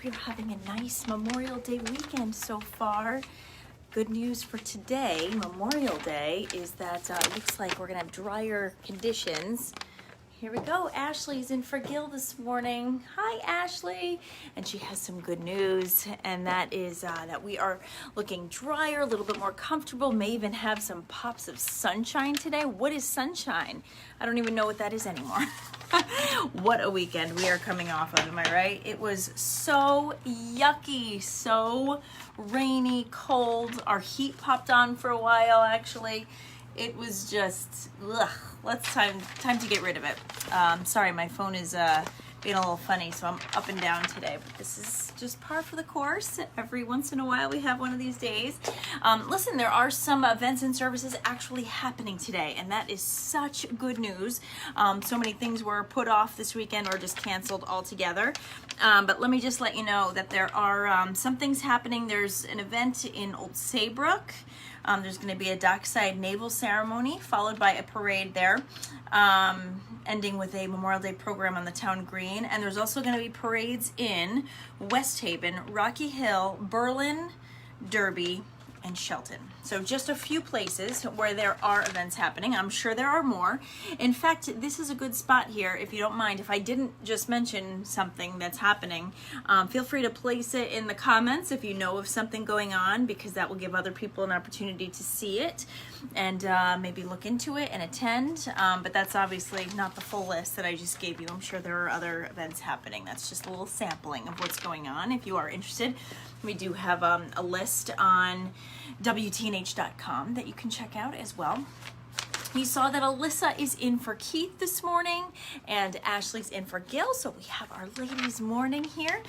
hope you're having a nice Memorial Day weekend so far. Good news for today, Memorial Day, is that it looks like we're gonna have drier conditions. Here we go. Ashley's in for Gil this morning. Hi, Ashley. And she has some good news, and that is that we are looking drier, a little bit more comfortable, may even have some pops of sunshine today. What is sunshine? I don't even know what that is anymore. What a weekend we are coming off of, am I right? It was so yucky, so rainy, cold. Our heat popped on for a while, actually. It was just, ugh, time to get rid of it. Sorry, my phone is being a little funny, so I'm up and down today, but this is just par for the course. Every once in a while we have one of these days. Listen, there are some events and services actually happening today, and that is such good news. So many things were put off this weekend or just canceled altogether. But let me just let you know that there are some things happening. There's an event in Old Saybrook. There's going to be a dockside naval ceremony followed by a parade there, ending with a Memorial Day program on the town green. And there's also going to be parades in West Haven, Rocky Hill, Berlin, Derby, and Shelton. So just a few places where there are events happening. I'm sure there are more. In fact, this is a good spot here, if you don't mind. If I didn't just mention something that's happening, feel free to place it in the comments if you know of something going on, because that will give other people an opportunity to see it and maybe look into it and attend. But that's obviously not the full list that I just gave you. I'm sure there are other events happening. That's just a little sampling of what's going on. If you are interested, we do have a list on WTNH.com that you can check out as well. You saw that Alyssa is in for Keith this morning and Ashley's in for Gil, so we have our ladies' morning here.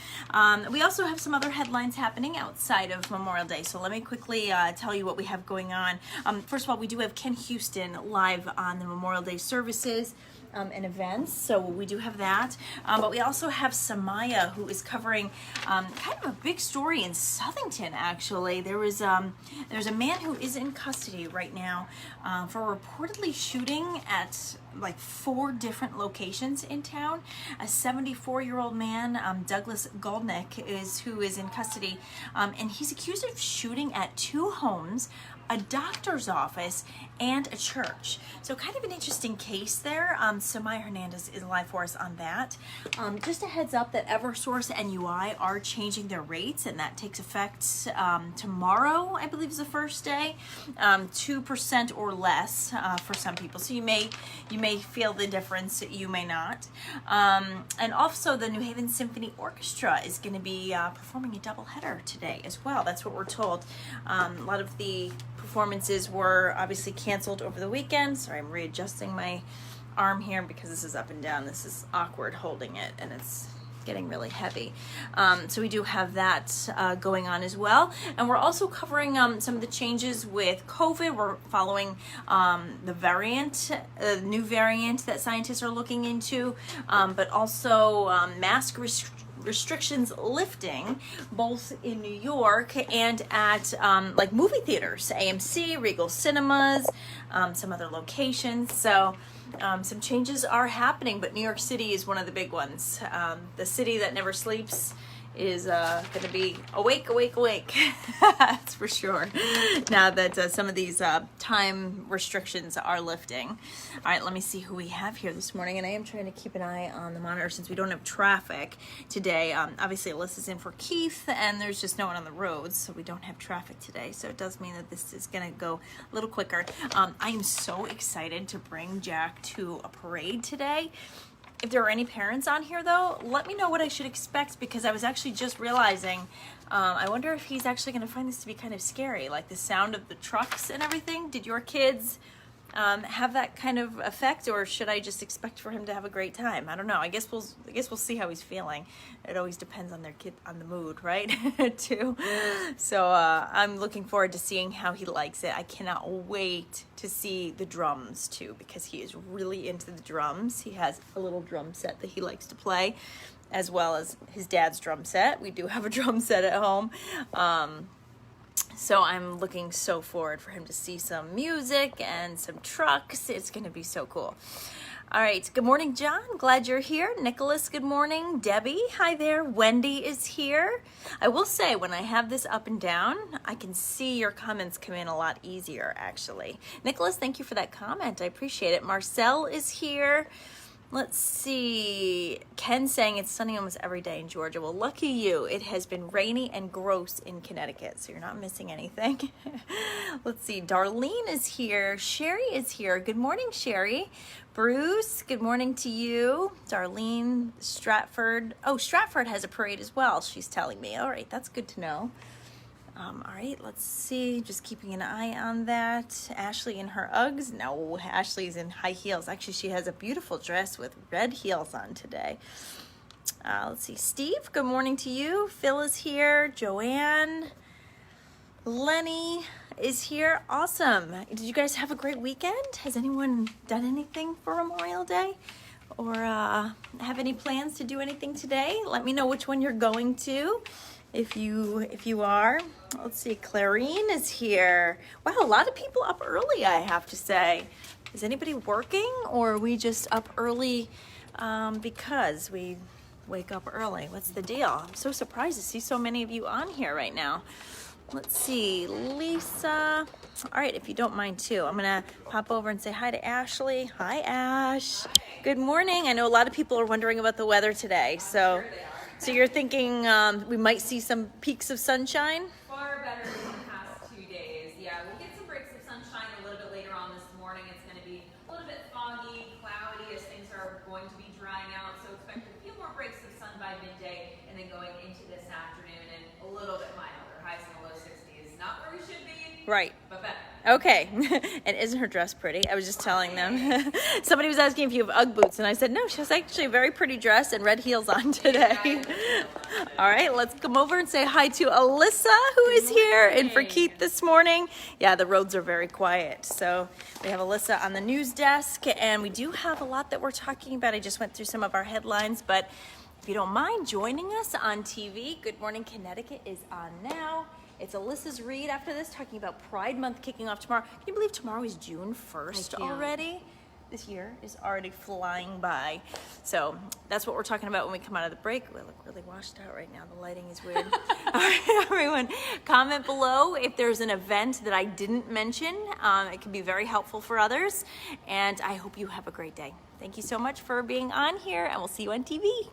We also have some other headlines happening outside of Memorial Day, so let me quickly tell you what we have going on. First of all, we do have Ken Houston live on the Memorial Day services and events, so we do have that. But we also have Samaya, who is covering kind of a big story in Southington, actually. There's a man who is in custody right now for reportedly shooting at like 4 different locations in town. A 74-year-old man, Douglas Goldnick, who is in custody, and he's accused of shooting at 2 homes, a doctor's office, and a church. So kind of an interesting case there. Samaya Hernandez is live for us on that. Just a heads up that Eversource and UI are changing their rates, and that takes effect tomorrow, I believe is the first day. 2% or less for some people. So you may feel the difference, you may not. And also the New Haven Symphony Orchestra is going to be performing a doubleheader today as well. That's what we're told. A lot of the performances were obviously canceled over the weekend. Sorry, I'm readjusting my arm here because this is up and down. This is awkward holding it, and it's getting really heavy. So we do have that going on as well. And we're also covering some of the changes with COVID. We're following the new variant that scientists are looking into, but also mask restrictions lifting both in New York and at like movie theaters, AMC, Regal Cinemas, some other locations. So some changes are happening, but New York City is one of the big ones. The city that never sleeps is going to be awake. That's for sure. Now that some of these time restrictions are lifting. All right, let me see who we have here this morning. And I am trying to keep an eye on the monitor since we don't have traffic today. Obviously, Alyssa's in for Keith, and there's just no one on the roads, so we don't have traffic today. So it does mean that this is going to go a little quicker. I am so excited to bring Jack to a parade today. If there are any parents on here, though, let me know what I should expect, because I was actually just realizing, I wonder if he's actually going to find this to be kind of scary, like the sound of the trucks and everything. Did your kids have that kind of effect, or should I just expect for him to have a great time? I don't know. I guess we'll see how he's feeling. It always depends on their kid, on the mood, right? Too. So I'm looking forward to seeing how he likes it. I cannot wait to see the drums too, because he is really into the drums. He has a little drum set that he likes to play, as well as his dad's drum set. We do have a drum set at home. So I'm looking so forward for him to see some music and some trucks. It's going to be so cool. All right. Good morning, John. Glad you're here. Nicholas, good morning. Debbie, hi there. Wendy is here. I will say, when I have this up and down, I can see your comments come in a lot easier, actually. Nicholas, thank you for that comment. I appreciate it. Marcel is here. Let's see. Ken saying it's sunny almost every day in Georgia. Well, lucky you. It has been rainy and gross in Connecticut, so you're not missing anything. Let's see. Darlene is here. Sherry is here. Good morning, Sherry. Bruce, good morning to you. Darlene, Stratford. Oh, Stratford has a parade as well, she's telling me. All right, that's good to know. All right, let's see. Just keeping an eye on that. Ashley in her Uggs. No, Ashley's in high heels. Actually, she has a beautiful dress with red heels on today. Let's see. Steve, good morning to you. Phil is here. Joanne. Lenny is here. Awesome. Did you guys have a great weekend? Has anyone done anything for Memorial Day? Or have any plans to do anything today? Let me know which one you're going to. If you are. Let's see, Clarine is here. Wow, a lot of people up early, I have to say. Is anybody working, or are we just up early because we wake up early? What's the deal? I'm so surprised to see so many of you on here right now. Let's see, Lisa. All right, if you don't mind too, I'm gonna pop over and say hi to Ashley. Hi, Ash. Good morning. I know a lot of people are wondering about the weather today, so you're thinking we might see some peaks of sunshine? Far better than the past 2 days. Yeah, we'll get some breaks of sunshine a little bit later on this morning. It's going to be a little bit foggy, cloudy as things are going to be drying out. So expect a few more breaks of sun by midday, and then going into this afternoon and a little bit milder. Highs in the low 60s. Not where we should be. Right. But better. Okay. And isn't her dress pretty? I was just telling them. Somebody was asking if you have Ugg boots, and I said, no, she has actually a very pretty dress and red heels on today. All right, let's come over and say hi to Alyssa, who is here, and for Keith this morning. Yeah, the roads are very quiet. So we have Alyssa on the news desk, and we do have a lot that we're talking about. I just went through some of our headlines, but if you don't mind joining us on TV, Good Morning Connecticut is on now. It's Alyssa's read after this, talking about Pride Month kicking off tomorrow. Can you believe tomorrow is June 1st already? This year is already flying by. So that's what we're talking about when we come out of the break. We look really washed out right now. The lighting is weird. All right, everyone, comment below if there's an event that I didn't mention. It can be very helpful for others. And I hope you have a great day. Thank you so much for being on here, and we'll see you on TV.